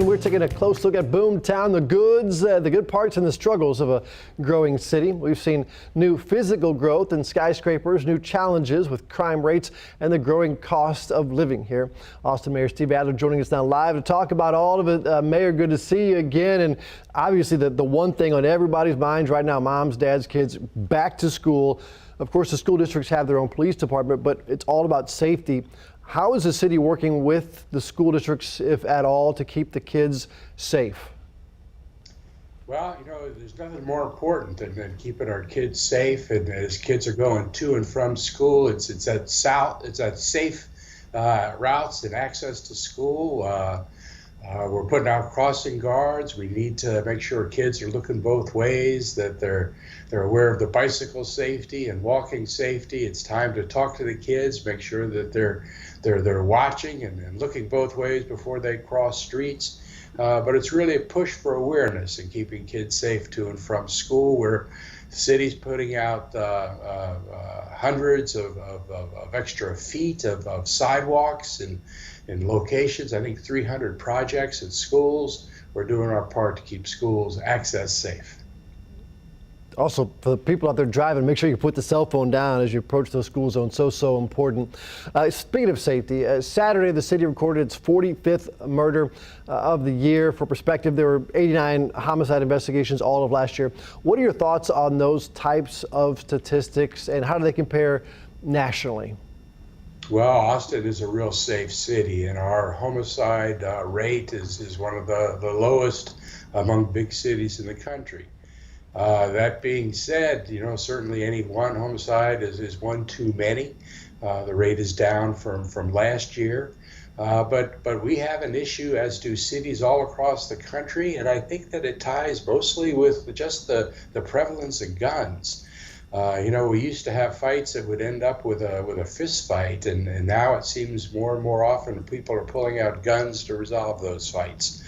We're taking a close look at Boomtown, the good parts and the struggles of a growing city. We've seen new physical growth and skyscrapers, new challenges with crime rates and the growing cost of living here. Austin Mayor Steve Adler joining us now live to talk about all of it. Mayor, good to see you again. And obviously the one thing on everybody's minds right now, moms, dads, kids, back to school. Of course, the school districts have their own police department, but it's all about safety. How is the city working with the school districts, if at all, to keep the kids safe? Well, there's nothing more important than keeping our kids safe. And as kids are going to and from school, it's that safe routes and access to school. We're putting out crossing guards. We need to make sure kids are looking both ways, that they're aware of the bicycle safety and walking safety. It's time to talk to the kids, make sure that they're watching and looking both ways before they cross streets. But it's really a push for awareness and keeping kids safe to and from school, where the city's putting out hundreds of extra feet of sidewalks and in locations. I think 300 projects in schools. We're doing our part to keep schools access safe. Also, for the people out there driving, make sure you put the cell phone down as you approach those school zones. So important. Speaking of safety, Saturday the city recorded its 45th murder of the year. For perspective, there were 89 homicide investigations all of last year. What are your thoughts on those types of statistics, and how do they compare nationally? Well, Austin is a real safe city, and our homicide rate is one of the lowest among big cities in the country. That being said, certainly any one homicide is one too many. The rate is down from last year. But we have an issue, as do cities all across the country, and I think that it ties mostly with just the prevalence of guns. We used to have fights that would end up with a fist fight, and now it seems more and more often people are pulling out guns to resolve those fights.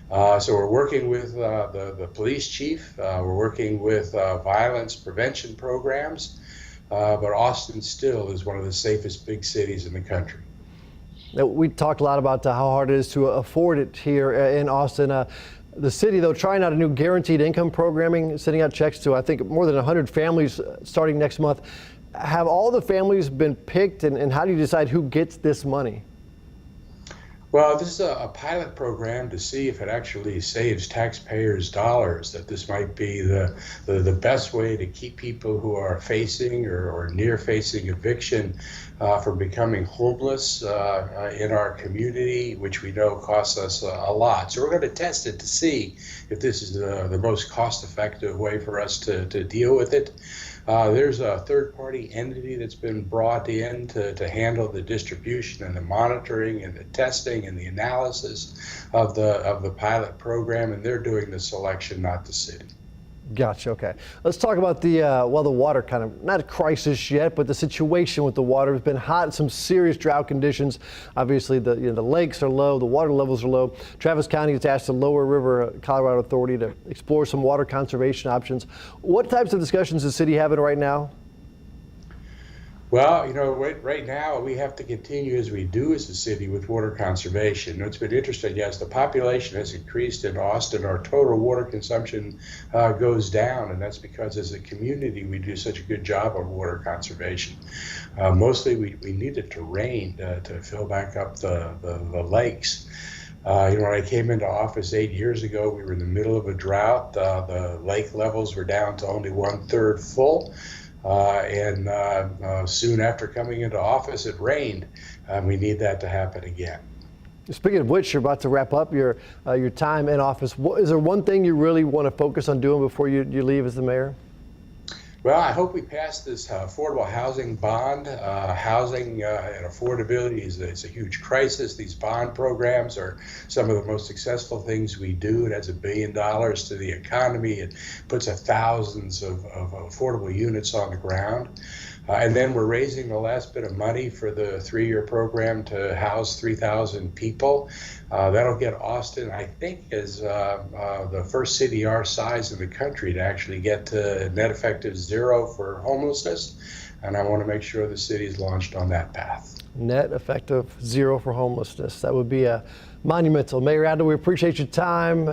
So we're working with the police chief. We're working with violence prevention programs, but Austin still is one of the safest big cities in the country. We talked a lot about how hard it is to afford it here in Austin. The city, though, trying out a new guaranteed income programming, sending out checks to, I think, more than 100 families starting next month. Have all the families been picked, and how do you decide who gets this money? Well, this is a pilot program to see if it actually saves taxpayers dollars, that this might be the best way to keep people who are facing or near facing eviction from becoming homeless in our community, which we know costs us a lot. So we're going to test it to see if this is the most cost-effective way for us to deal with it. There's a third-party entity that's been brought in to handle the distribution and the monitoring and the testing and the analysis of the pilot program, and they're doing the selection, not the city. Gotcha. Okay. Let's talk about the water, kind of not a crisis yet, but the situation with the water. It's been hot, some serious drought conditions. Obviously, the lakes are low, the water levels are low. Travis County has asked the Lower River Colorado Authority to explore some water conservation options. What types of discussions is the city having right now? Well, right now we have to continue as we do as a city with water conservation. It's been interesting. Yes, the population has increased in Austin. Our total water consumption goes down, and that's because as a community we do such a good job of water conservation. Mostly we need it to rain to fill back up the lakes. When I came into office 8 years ago, we were in the middle of a drought. The lake levels were down to only 1/3 full. Soon after coming into office, it rained. We need that to happen again. Speaking of which, you're about to wrap up your time in office. Is there one thing you really want to focus on doing before you leave as the mayor? Well, I hope we pass this affordable housing bond. Housing and affordability is a huge crisis. These bond programs are some of the most successful things we do. It adds $1 billion to the economy. It puts thousands of affordable units on the ground. And then we're raising the last bit of money for the 3-year program to house 3,000 people. That'll get Austin, I think, as the first city our size in the country to actually get to net effective zero for homelessness. And I want to make sure the city's launched on that path. Net effective zero for homelessness. That would be a monumental. Mayor Adler, we appreciate your time.